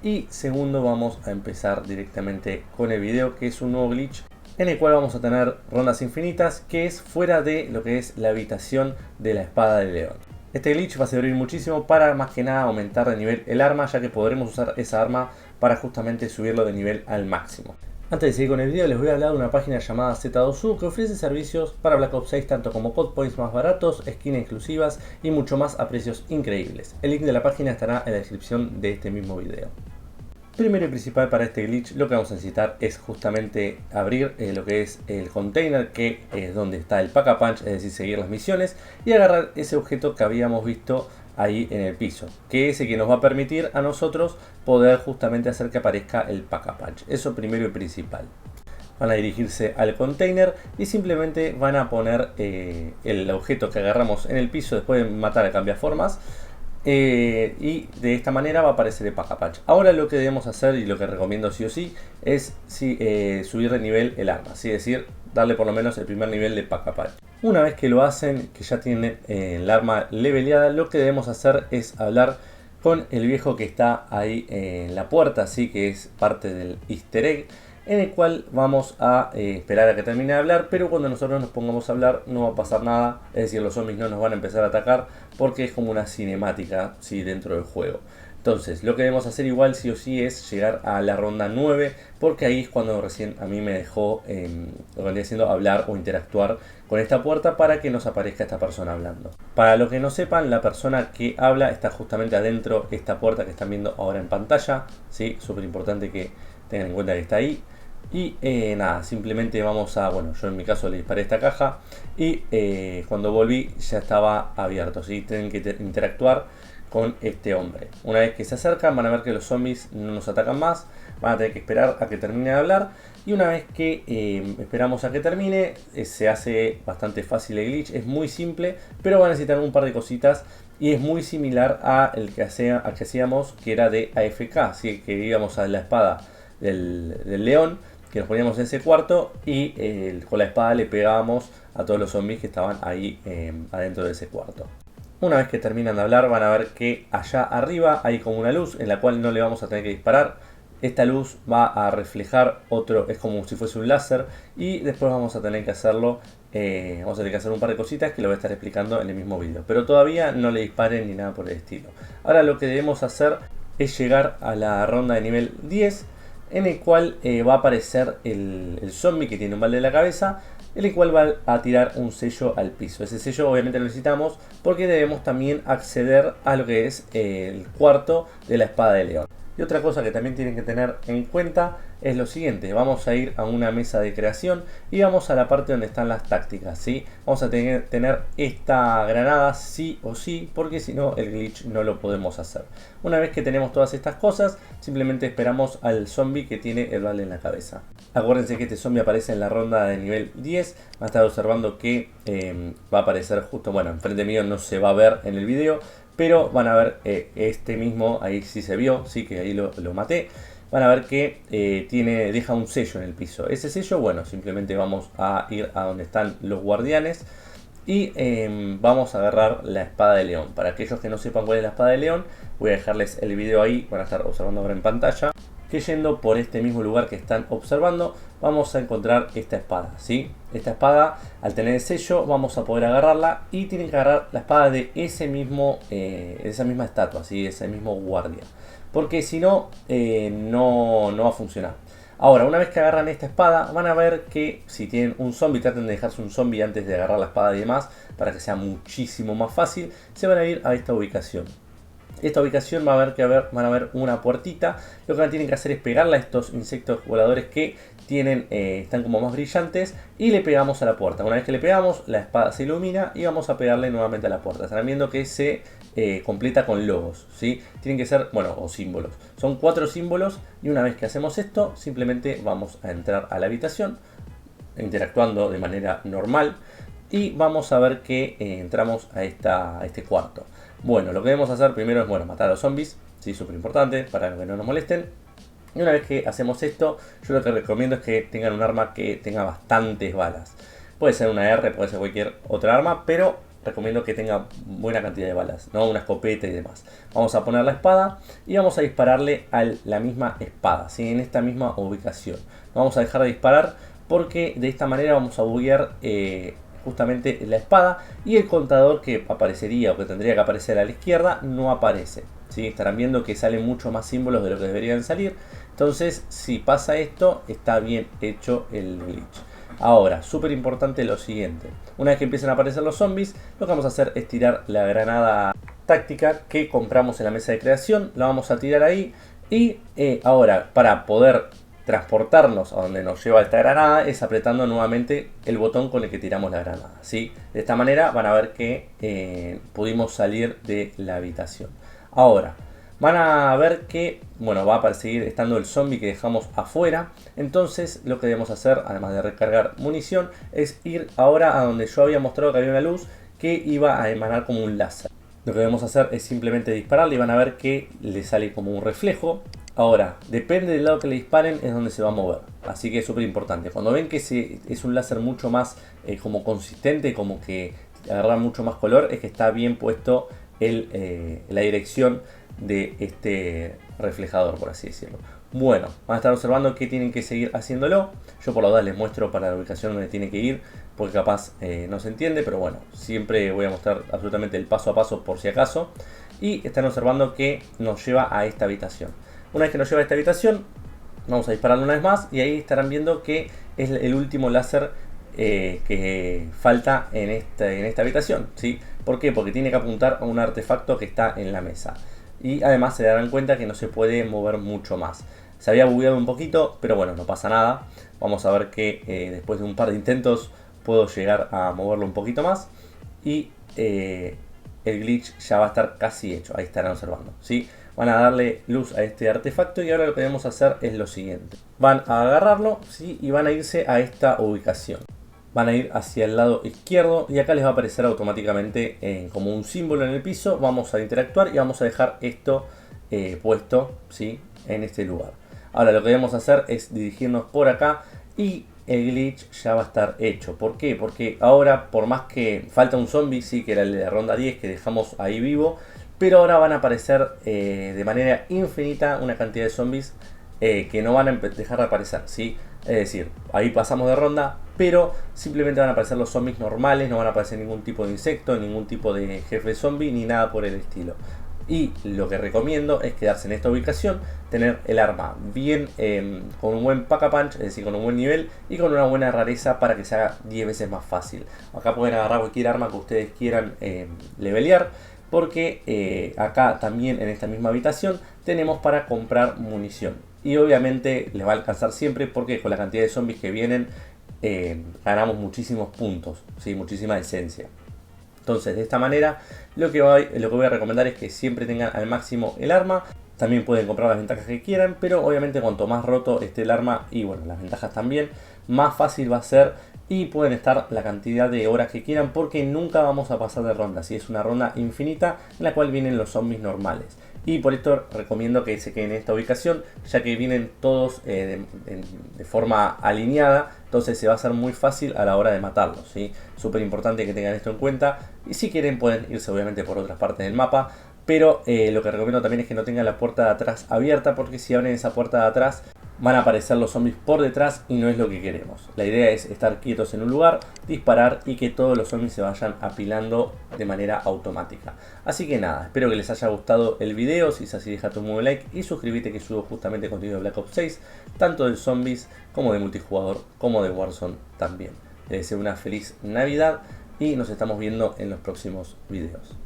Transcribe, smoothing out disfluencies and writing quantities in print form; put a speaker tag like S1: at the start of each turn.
S1: Y segundo, vamos a empezar directamente con el video, que es un nuevo glitch en el cual vamos a tener rondas infinitas, que es fuera de lo que es la habitación de la espada de león. Este glitch va a servir muchísimo para más que nada aumentar de nivel el arma, ya que podremos usar esa arma para justamente subirlo de nivel al máximo. Antes de seguir con el video, les voy a hablar de una página llamada Z2U que ofrece servicios para Black Ops 6 tanto como code points más baratos, skins exclusivas y mucho más a precios increíbles. El link de la página estará en la descripción de este mismo video. Primero y principal para este glitch lo que vamos a necesitar es justamente abrir lo que es el container, que es donde está el Pack-a-Punch, es decir, seguir las misiones, y agarrar ese objeto que habíamos visto ahí en el piso, que es el que nos va a permitir a nosotros poder justamente hacer que aparezca el Pack-a-Punch. Eso primero y principal. Van a dirigirse al container y simplemente van a poner el objeto que agarramos en el piso después de matar al cambiaformas. Y de esta manera va a aparecer el Pack-a-Punch. Ahora lo que debemos hacer, y lo que recomiendo sí o sí, es subir de nivel el arma, es decir, darle por lo menos el primer nivel de Pack-a-Punch. Una vez que lo hacen, que ya tienen el arma leveleada, lo que debemos hacer es hablar con el viejo que está ahí en la puerta, así que es parte del easter egg, en el cual vamos a esperar a que termine de hablar, pero cuando nosotros nos pongamos a hablar no va a pasar nada, es decir, los zombies no nos van a empezar a atacar porque es como una cinemática, ¿sí?, dentro del juego. Entonces, lo que debemos hacer igual sí o sí es llegar a la ronda 9, porque ahí es cuando recién a mí me dejó lo que vendría siendo hablar o interactuar con esta puerta para que nos aparezca esta persona hablando. Para los que no sepan, la persona que habla está justamente adentro de esta puerta que están viendo ahora en pantalla, ¿sí? Súper importante que tengan en cuenta que está ahí. Y nada, simplemente vamos a, bueno, yo en mi caso le disparé esta caja y cuando volví ya estaba abierto, ¿sí? Tienen que interactuar con este hombre. Una vez que se acercan van a ver que los zombies no nos atacan más, van a tener que esperar a que termine de hablar. Y una vez que esperamos a que termine, se hace bastante fácil el glitch, es muy simple, pero va a necesitar un par de cositas. Y es muy similar al que hacíamos, que era de AFK, así que íbamos a la espada del león, que nos poníamos en ese cuarto y con la espada le pegábamos a todos los zombies que estaban ahí adentro de ese cuarto. Una vez que terminan de hablar van a ver que allá arriba hay como una luz en la cual no le vamos a tener que disparar. Esta luz va a reflejar otro, es como si fuese un láser, y después vamos a tener que hacerlo, vamos a tener que hacer un par de cositas que lo voy a estar explicando en el mismo vídeo. Pero todavía no le disparen ni nada por el estilo. Ahora lo que debemos hacer es llegar a la ronda de nivel 10, en el cual va a aparecer el zombie que tiene un balde en la cabeza, en el cual va a tirar un sello al piso. Ese sello obviamente lo necesitamos porque debemos también acceder a lo que es el cuarto de la espada de león. Y otra cosa que también tienen que tener en cuenta es lo siguiente: vamos a ir a una mesa de creación y vamos a la parte donde están las tácticas, ¿sí? Vamos a tener esta granada sí o sí, porque si no el glitch no lo podemos hacer. Una vez que tenemos todas estas cosas, simplemente esperamos al zombie que tiene el balde en la cabeza. Acuérdense que este zombie aparece en la ronda de nivel 10. Van a estar observando que va a aparecer justo, bueno, enfrente mío, no se va a ver en el video, pero van a ver este mismo, ahí sí se vio, sí que ahí lo maté. Van a ver que deja un sello en el piso. Ese sello, bueno, simplemente vamos a ir a donde están los guardianes y vamos a agarrar la espada de león. Para aquellos que no sepan cuál es la espada de león, voy a dejarles el video ahí, van a estar observando ahora en pantalla. Que yendo por este mismo lugar que están observando, vamos a encontrar esta espada, ¿sí? Esta espada, al tener el sello, vamos a poder agarrarla y tienen que agarrar la espada de esa misma estatua, ¿sí? Ese mismo guardia. Porque si no, no va a funcionar. Ahora, una vez que agarran esta espada, van a ver que si tienen un zombie, traten de dejarse un zombie antes de agarrar la espada y demás, para que sea muchísimo más fácil. Se van a ir a esta ubicación. Esta ubicación van a ver una puertita. Lo que tienen que hacer es pegarle a estos insectos voladores que están como más brillantes, y le pegamos a la puerta. Una vez que le pegamos, la espada se ilumina y vamos a pegarle nuevamente a la puerta. Estarán viendo que se completa con logos, ¿sí? Tienen que ser, bueno, o símbolos. Son 4 símbolos, y una vez que hacemos esto, simplemente vamos a entrar a la habitación, interactuando de manera normal, y vamos a ver que entramos a este cuarto. Bueno, lo que debemos hacer primero es, bueno, matar a los zombies, sí, súper importante, para que no nos molesten. Y una vez que hacemos esto, yo lo que recomiendo es que tengan un arma que tenga bastantes balas. Puede ser una R, puede ser cualquier otra arma, pero recomiendo que tenga buena cantidad de balas, ¿no? Una escopeta y demás. Vamos a poner la espada y vamos a dispararle a la misma espada, ¿sí? En esta misma ubicación. No vamos a dejar de disparar porque de esta manera vamos a buguear justamente la espada, y el contador que aparecería o que tendría que aparecer a la izquierda no aparece, ¿sí? Estarán viendo que salen mucho más símbolos de lo que deberían salir. Entonces, si pasa esto, está bien hecho el glitch. Ahora, súper importante lo siguiente: una vez que empiecen a aparecer los zombies, lo que vamos a hacer es tirar la granada táctica que compramos en la mesa de creación. La vamos a tirar ahí, y ahora, para poder transportarnos a donde nos lleva esta granada, es apretando nuevamente el botón con el que tiramos la granada, ¿sí? De esta manera van a ver que pudimos salir de la habitación. Ahora van a ver que, bueno, va a seguir estando el zombie que dejamos afuera. Entonces lo que debemos hacer, además de recargar munición, es ir ahora a donde yo había mostrado que había una luz que iba a emanar como un láser. Lo que debemos hacer es simplemente dispararle y van a ver que le sale como un reflejo. Ahora, depende del lado que le disparen es donde se va a mover. Así que es súper importante. Cuando ven que es un láser mucho más como consistente, como que agarra mucho más color, es que está bien puesto la dirección de este reflejador, por así decirlo. Bueno, van a estar observando que tienen que seguir haciéndolo. Yo por la duda les muestro para la ubicación donde tiene que ir, porque capaz no se entiende, pero bueno, siempre voy a mostrar absolutamente el paso a paso por si acaso. Y están observando que nos lleva a esta habitación. Una vez que nos lleva a esta habitación, vamos a dispararlo una vez más, y ahí estarán viendo que es el último láser que falta en esta habitación, ¿sí? ¿Por qué? Porque tiene que apuntar a un artefacto que está en la mesa. Y además se darán cuenta que no se puede mover mucho más. Se había bugueado un poquito, pero bueno, no pasa nada. Vamos a ver que después de un par de intentos puedo llegar a moverlo un poquito más. Y el glitch ya va a estar casi hecho. Ahí estarán observando, ¿sí? Van a darle luz a este artefacto, y ahora lo que debemos hacer es lo siguiente: van a agarrarlo, ¿sí? Y van a irse a esta ubicación. Van a ir hacia el lado izquierdo y acá les va a aparecer automáticamente como un símbolo en el piso. Vamos a interactuar y vamos a dejar esto puesto, ¿sí? En este lugar. Ahora lo que debemos hacer es dirigirnos por acá y el glitch ya va a estar hecho. ¿Por qué? Porque ahora, por más que falta un zombie, sí, que era el de la ronda 10 que dejamos ahí vivo, pero ahora van a aparecer de manera infinita una cantidad de zombies que no van a dejar de aparecer, ¿sí? Es decir, ahí pasamos de ronda, pero simplemente van a aparecer los zombies normales, no van a aparecer ningún tipo de insecto, ningún tipo de jefe zombie, ni nada por el estilo. Y lo que recomiendo es quedarse en esta ubicación, tener el arma bien con un buen pack-a-punch, es decir, con un buen nivel y con una buena rareza para que se haga 10 veces más fácil. Acá pueden agarrar cualquier arma que ustedes quieran levelear, porque acá también en esta misma habitación tenemos para comprar munición. Y obviamente les va a alcanzar siempre, porque con la cantidad de zombies que vienen ganamos muchísimos puntos, ¿sí? Muchísima esencia. Entonces, de esta manera lo que voy a recomendar es que siempre tengan al máximo el arma. También pueden comprar las ventajas que quieran, pero obviamente cuanto más roto esté el arma, y bueno, las ventajas también, más fácil va a ser, y pueden estar la cantidad de horas que quieran, porque nunca vamos a pasar de ronda. Si es una ronda infinita en la cual vienen los zombies normales. Y por esto recomiendo que se queden en esta ubicación, ya que vienen todos de forma alineada. Entonces se va a hacer muy fácil a la hora de matarlos, ¿sí? Súper importante que tengan esto en cuenta. Y si quieren pueden irse obviamente por otras partes del mapa, pero lo que recomiendo también es que no tengan la puerta de atrás abierta, porque si abren esa puerta de atrás van a aparecer los zombies por detrás y no es lo que queremos. La idea es estar quietos en un lugar, disparar y que todos los zombies se vayan apilando de manera automática. Así que nada, espero que les haya gustado el video. Si es así, deja tu muy like y suscríbete, que subo justamente contenido de Black Ops 6, tanto de zombies como de multijugador, como de Warzone también. Les deseo una feliz Navidad y nos estamos viendo en los próximos videos.